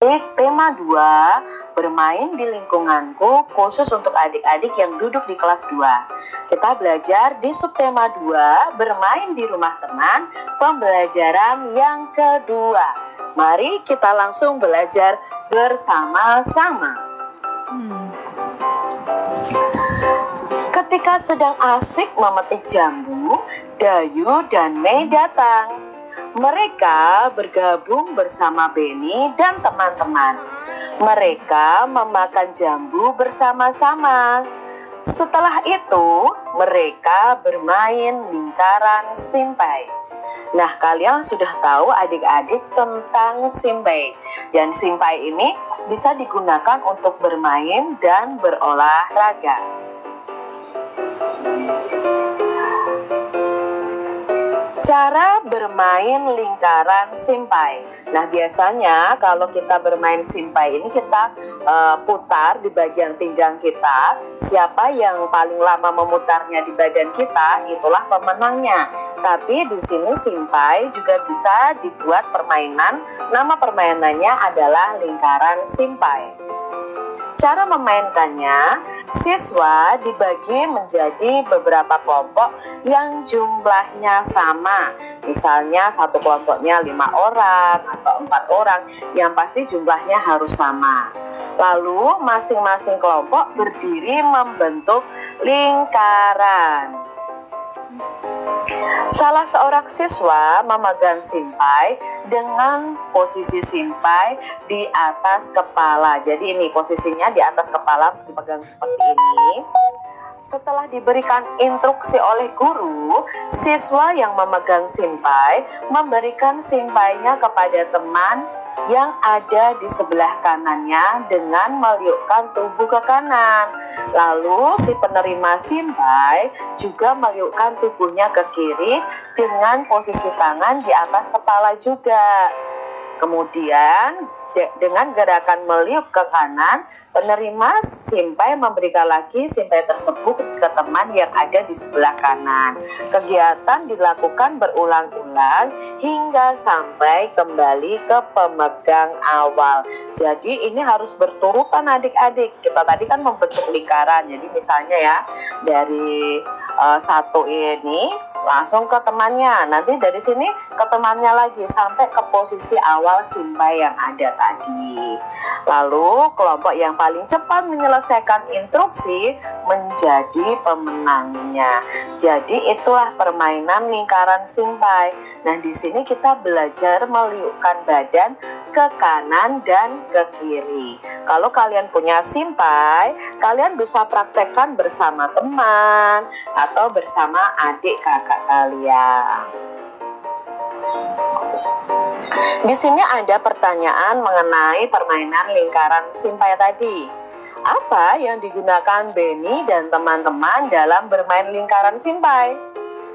Tema 2, bermain di lingkunganku, khusus untuk adik-adik yang duduk di kelas 2. Kita belajar di subtema 2, bermain di rumah teman, pembelajaran yang kedua. Mari kita langsung belajar bersama-sama. Ketika sedang asik memetik jambu, Dayu dan Mei datang. Mereka bergabung bersama Benny dan teman-teman. Mereka memakan jambu bersama-sama. Setelah itu, mereka bermain lingkaran simpai. Nah, kalian sudah tahu adik-adik tentang simpai. Dan simpai ini bisa digunakan untuk bermain dan berolahraga. Cara bermain lingkaran simpai. Nah, biasanya kalau kita bermain simpai ini kita putar di bagian pinggang kita. Siapa yang paling lama memutarnya di badan kita, itulah pemenangnya. Tapi di sini simpai juga bisa dibuat permainan. Nama permainannya adalah lingkaran simpai. Cara memainkannya, siswa dibagi menjadi beberapa kelompok yang jumlahnya sama. Misalnya satu kelompoknya 5 orang atau 4 orang, yang pasti jumlahnya harus sama. Lalu masing-masing kelompok berdiri membentuk lingkaran. Salah seorang siswa memegang simpai dengan posisi simpai di atas kepala. Jadi ini posisinya di atas kepala, dipegang seperti ini. Setelah diberikan instruksi oleh guru, siswa yang memegang simpai memberikan simpainya kepada teman yang ada di sebelah kanannya dengan meliukkan tubuh ke kanan. Lalu si penerima simpai juga meliukkan tubuhnya ke kiri dengan posisi tangan di atas kepala juga. Kemudian dengan gerakan meliuk ke kanan, penerima simpai memberikan lagi simpai tersebut ke teman yang ada di sebelah kanan. Kegiatan dilakukan berulang-ulang hingga sampai kembali ke pemegang awal. Jadi ini harus berturutan adik-adik. Kita tadi kan membentuk lingkaran. Jadi misalnya ya, dari satu ini langsung ke temannya, nanti dari sini ke temannya lagi sampai ke posisi awal simpai yang ada tadi. Lalu kelompok yang paling cepat menyelesaikan instruksi menjadi pemenangnya. Jadi itulah permainan lingkaran simpai. Nah, di sini kita belajar meliukkan badan ke kanan dan ke kiri. Kalau kalian punya simpai, kalian bisa praktekkan bersama teman atau bersama adik kakak kalian. Di sini ada pertanyaan mengenai permainan lingkaran simpai tadi. Apa yang digunakan Benny dan teman-teman dalam bermain lingkaran simpai?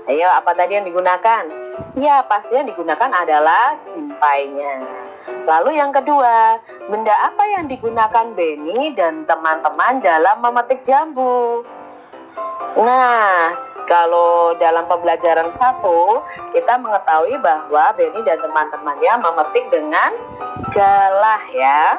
Ayo, apa tadi yang digunakan? Ya, pasti yang digunakan adalah simpainya. Lalu yang kedua, benda apa yang digunakan Benny dan teman-teman dalam memetik jambu? Nah, kalau dalam pembelajaran 1, kita mengetahui bahwa Benny dan teman-temannya memetik dengan galah ya.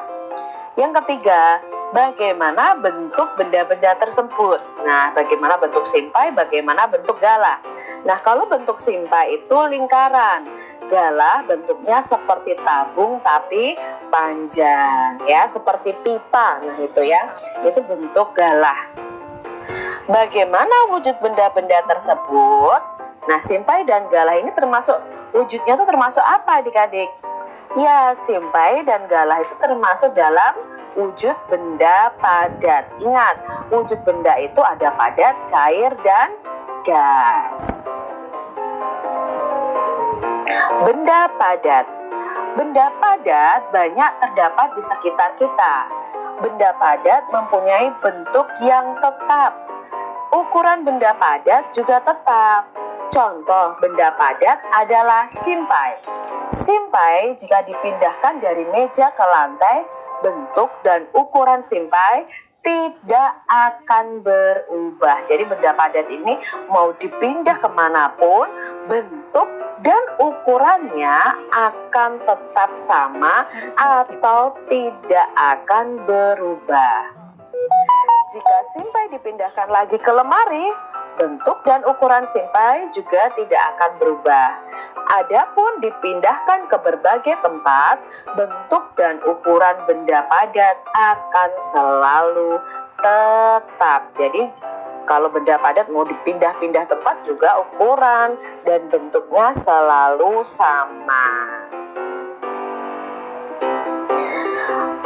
Yang ketiga, bagaimana bentuk benda-benda tersebut? Nah, bagaimana bentuk simpai, bagaimana bentuk galah? Nah, kalau bentuk simpai itu lingkaran. Galah bentuknya seperti tabung tapi panjang ya, seperti pipa. Nah, itu ya, itu bentuk galah. Bagaimana wujud benda-benda tersebut? Nah, simpai dan galah ini termasuk wujudnya itu termasuk apa adik-adik? Ya, simpai dan galah itu termasuk dalam wujud benda padat. Ingat, wujud benda itu ada padat, cair, dan gas. Benda padat. Benda padat banyak terdapat di sekitar kita. Benda padat mempunyai bentuk yang tetap. Ukuran benda padat juga tetap. Contoh benda padat adalah simpai. Simpai jika dipindahkan dari meja ke lantai, bentuk dan ukuran simpai tidak akan berubah. Jadi benda padat ini mau dipindah kemanapun, bentuk dan ukurannya akan tetap sama atau tidak akan berubah. Jika simpai dipindahkan lagi ke lemari, bentuk dan ukuran simpai juga tidak akan berubah. Adapun dipindahkan ke berbagai tempat, bentuk dan ukuran benda padat akan selalu tetap. Jadi kalau benda padat mau dipindah-pindah tempat juga ukuran dan bentuknya selalu sama.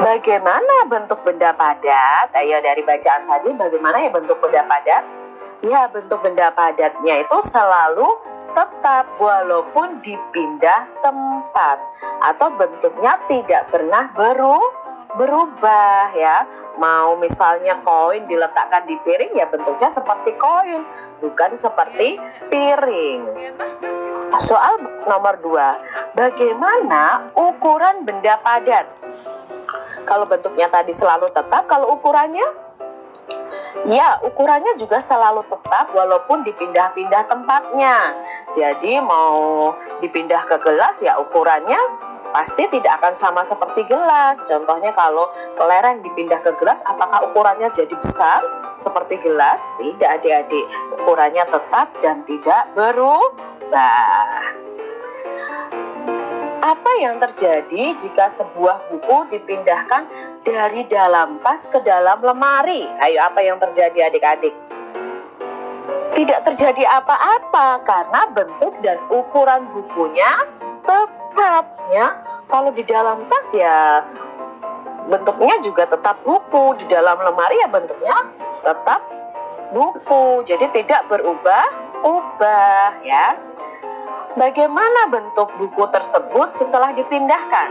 Bagaimana bentuk benda padat? Ayo dari bacaan tadi, bagaimana ya bentuk benda padat? Ya, bentuk benda padatnya itu selalu tetap walaupun dipindah tempat atau bentuknya tidak pernah berubah ya. Mau misalnya koin diletakkan di piring ya bentuknya seperti koin, bukan seperti piring. Soal nomor 2, bagaimana ukuran benda padat? Kalau bentuknya tadi selalu tetap, kalau ukurannya? Ya, ukurannya juga selalu tetap walaupun dipindah-pindah tempatnya. Jadi mau dipindah ke gelas ya ukurannya pasti tidak akan sama seperti gelas. Contohnya kalau kelereng dipindah ke gelas, apakah ukurannya jadi besar seperti gelas? Tidak adik-adik, ukurannya tetap dan tidak berubah. Apa yang terjadi jika sebuah buku dipindahkan dari dalam tas ke dalam lemari? Ayo, apa yang terjadi adik-adik? Tidak terjadi apa-apa karena bentuk dan ukuran bukunya tetap ya. Kalau di dalam tas ya bentuknya juga tetap buku, di dalam lemari ya bentuknya tetap buku. Jadi tidak berubah-ubah ya. Bagaimana bentuk buku tersebut setelah dipindahkan?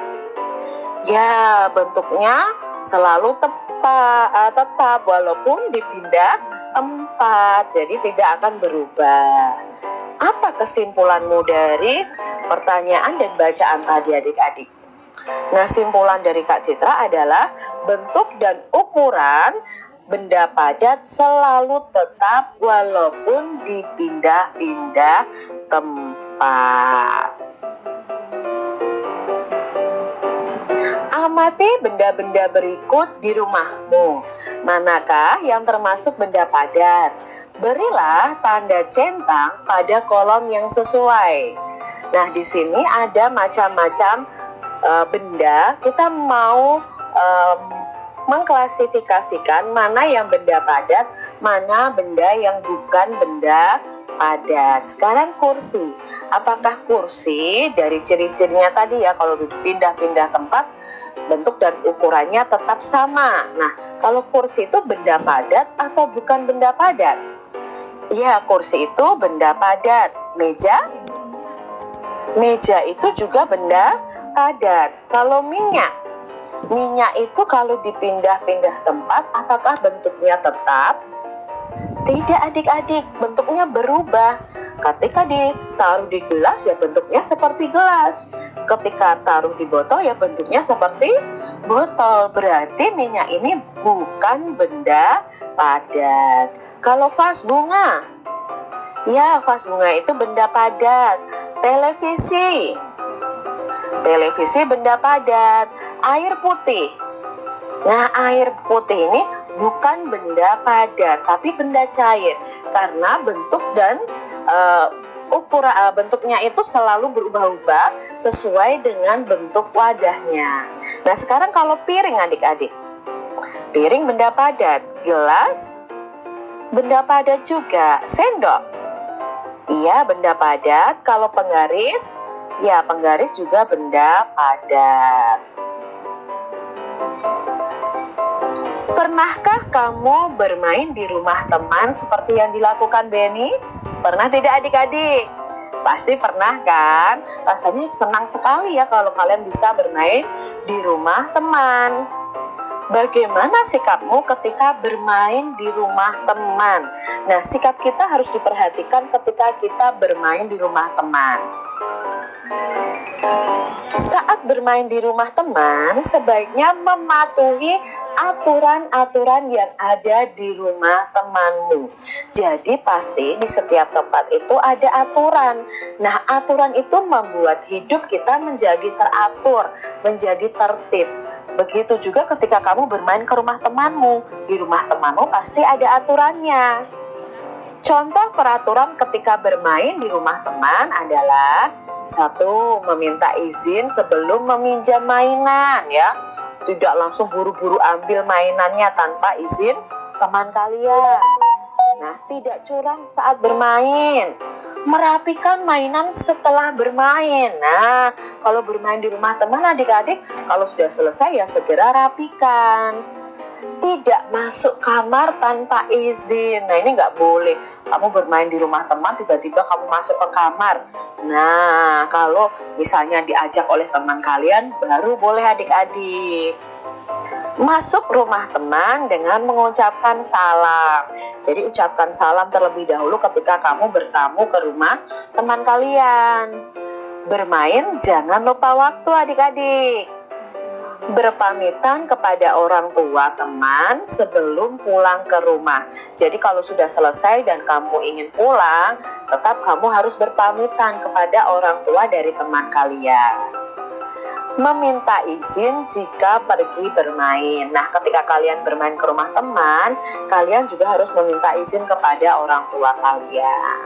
Ya, bentuknya selalu tetap walaupun dipindah tempat, jadi tidak akan berubah. Apa kesimpulanmu dari pertanyaan dan bacaan tadi adik-adik? Nah, simpulan dari Kak Citra adalah bentuk dan ukuran benda padat selalu tetap walaupun dipindah-pindah tempat. Amati benda-benda berikut di rumahmu. Manakah yang termasuk benda padat? Berilah tanda centang pada kolom yang sesuai. Nah, di sini ada macam-macam benda. Kita mau mengklasifikasikan mana yang benda padat, mana benda yang bukan benda padat. Sekarang kursi. Apakah kursi dari ciri-cirinya tadi ya, kalau dipindah-pindah tempat bentuk dan ukurannya tetap sama. Nah, kalau kursi itu benda padat atau bukan benda padat? Ya, kursi itu benda padat. Meja itu juga benda padat. Kalau minyak itu kalau dipindah-pindah tempat apakah bentuknya tetap? Tidak adik-adik, bentuknya berubah. Ketika ditaruh di gelas ya bentuknya seperti gelas. Ketika taruh di botol ya bentuknya seperti botol. Berarti minyak ini bukan benda padat. Kalau vas bunga, ya vas bunga itu benda padat. Televisi benda padat. Air putih. Nah, air putih ini bukan benda padat, tapi benda cair karena bentuk dan bentuknya itu selalu berubah-ubah sesuai dengan bentuk wadahnya. Nah, sekarang kalau piring adik-adik, piring benda padat, gelas benda padat juga, sendok, iya benda padat. Kalau penggaris, ya penggaris juga benda padat. Pernahkah kamu bermain di rumah teman seperti yang dilakukan Benny? Pernah tidak adik-adik? Pasti pernah kan? Rasanya senang sekali ya kalau kalian bisa bermain di rumah teman. Bagaimana sikapmu ketika bermain di rumah teman? Nah, sikap kita harus diperhatikan ketika kita bermain di rumah teman. Saat Saat bermain di rumah teman, sebaiknya mematuhi aturan-aturan yang ada di rumah temanmu. Jadi pasti di setiap tempat itu ada aturan. Nah, aturan itu membuat hidup kita menjadi teratur, menjadi tertib. Begitu juga ketika kamu bermain ke rumah temanmu. Di rumah temanmu pasti ada aturannya. Contoh peraturan ketika bermain di rumah teman adalah: 1. Meminta izin sebelum meminjam mainan, ya. Tidak langsung buru-buru ambil mainannya tanpa izin teman kalian. Nah, tidak curang saat bermain. Merapikan mainan setelah bermain. Nah, kalau bermain di rumah teman adik-adik, kalau sudah selesai ya segera rapikan. Tidak masuk kamar tanpa izin. Nah, ini nggak boleh. Kamu bermain di rumah teman, tiba-tiba kamu masuk ke kamar. Nah, kalau misalnya diajak oleh teman kalian, baru boleh adik-adik. Masuk rumah teman dengan mengucapkan salam. Jadi ucapkan salam terlebih dahulu ketika kamu bertamu ke rumah teman kalian. Bermain jangan lupa waktu adik-adik. Berpamitan kepada orang tua teman sebelum pulang ke rumah. Jadi kalau sudah selesai dan kamu ingin pulang, tetap kamu harus berpamitan kepada orang tua dari teman kalian. Meminta izin jika pergi bermain. Nah, ketika kalian bermain ke rumah teman, kalian juga harus meminta izin kepada orang tua kalian.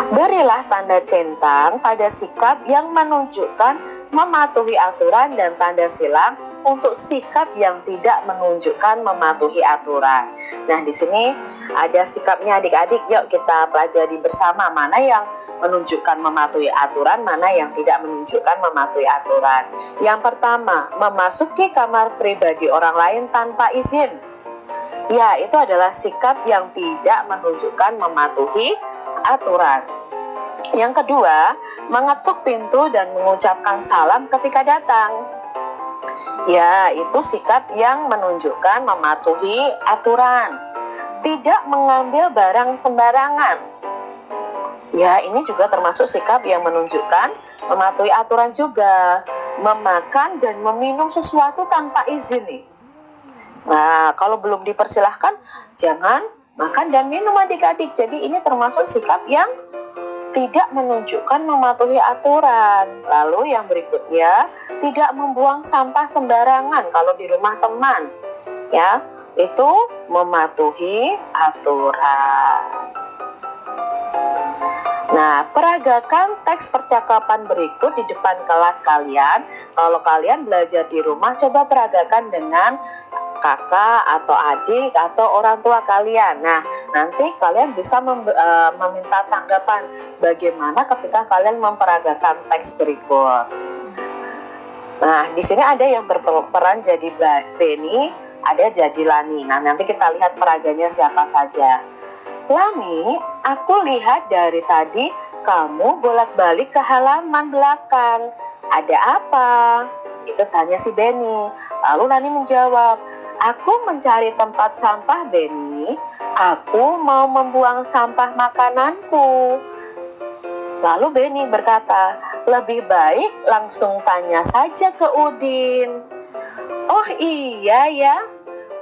Berilah tanda centang pada sikap yang menunjukkan mematuhi aturan dan tanda silang untuk sikap yang tidak menunjukkan mematuhi aturan. Nah, di sini ada sikapnya adik-adik. Yuk kita pelajari bersama mana yang menunjukkan mematuhi aturan, mana yang tidak menunjukkan mematuhi aturan. Yang pertama, memasuki kamar pribadi orang lain tanpa izin. Ya, itu adalah sikap yang tidak menunjukkan mematuhi aturan. Yang kedua, mengetuk pintu dan mengucapkan salam ketika datang. Ya, itu sikap yang menunjukkan mematuhi aturan. Tidak mengambil barang sembarangan. Ya, ini juga termasuk sikap yang menunjukkan mematuhi aturan juga. Memakan dan meminum sesuatu tanpa izin nih. Nah, kalau belum dipersilahkan, jangan makan dan minum adik-adik. Jadi ini termasuk sikap yang tidak menunjukkan mematuhi aturan. Lalu yang berikutnya, tidak membuang sampah sembarangan kalau di rumah teman. Ya, itu mematuhi aturan. Nah, peragakan teks percakapan berikut di depan kelas kalian. Kalau kalian belajar di rumah, coba peragakan dengan kakak atau adik atau orang tua kalian. Nah, nanti kalian bisa meminta tanggapan bagaimana ketika kalian memperagakan teks berikut. Nah, di sini ada yang berperan jadi Beni, ada jadi Lani. Nah, nanti kita lihat peraganya siapa saja. Lani, aku lihat dari tadi kamu bolak-balik ke halaman belakang. Ada apa? Itu tanya si Beni. Lalu Lani menjawab, aku mencari tempat sampah, Beni. Aku mau membuang sampah makananku. Lalu Beni berkata, lebih baik langsung tanya saja ke Udin. Oh iya ya,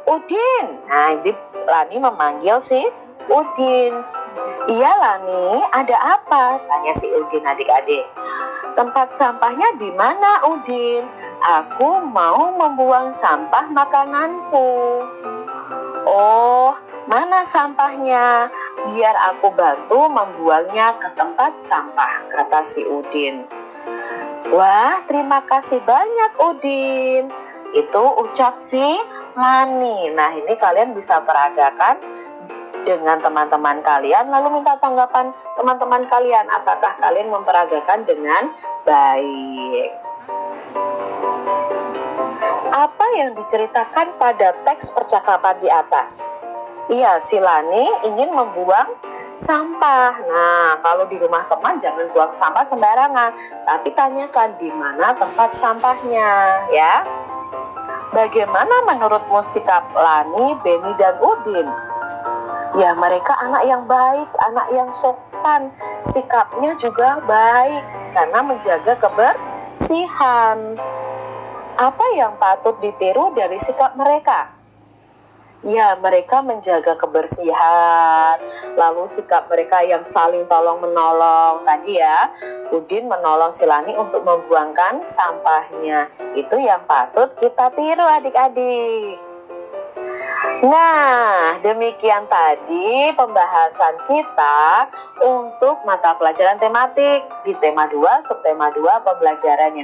Udin. Nah, ini Lani memanggil si Udin. Iya Lani, ada apa? Tanya si Udin adik-adik. Tempat sampahnya di mana Udin? Aku mau membuang sampah makananku. Oh, mana sampahnya? Biar aku bantu membuangnya ke tempat sampah, kata si Udin. Wah, terima kasih banyak Udin. Itu ucap si Lani. Nah, ini kalian bisa peragakan dengan teman-teman kalian, lalu minta tanggapan teman-teman kalian. Apakah kalian memperagakan dengan baik? Apa yang diceritakan pada teks percakapan di atas? Iya, si Lani ingin membuang sampah. Nah, kalau di rumah teman jangan buang sampah sembarangan, tapi tanyakan di mana tempat sampahnya, ya. Bagaimana menurutmu sikap Lani, Beni, dan Udin? Ya, mereka anak yang baik, anak yang sopan, sikapnya juga baik karena menjaga kebersihan. Apa yang patut ditiru dari sikap mereka? Ya, mereka menjaga kebersihan, lalu sikap mereka yang saling tolong-menolong. Tadi ya, Udin menolong Silani untuk membuangkan sampahnya. Itu yang patut kita tiru adik-adik. Nah, demikian tadi pembahasan kita untuk mata pelajaran tematik di tema 2, subtema 2 pembelajaran yang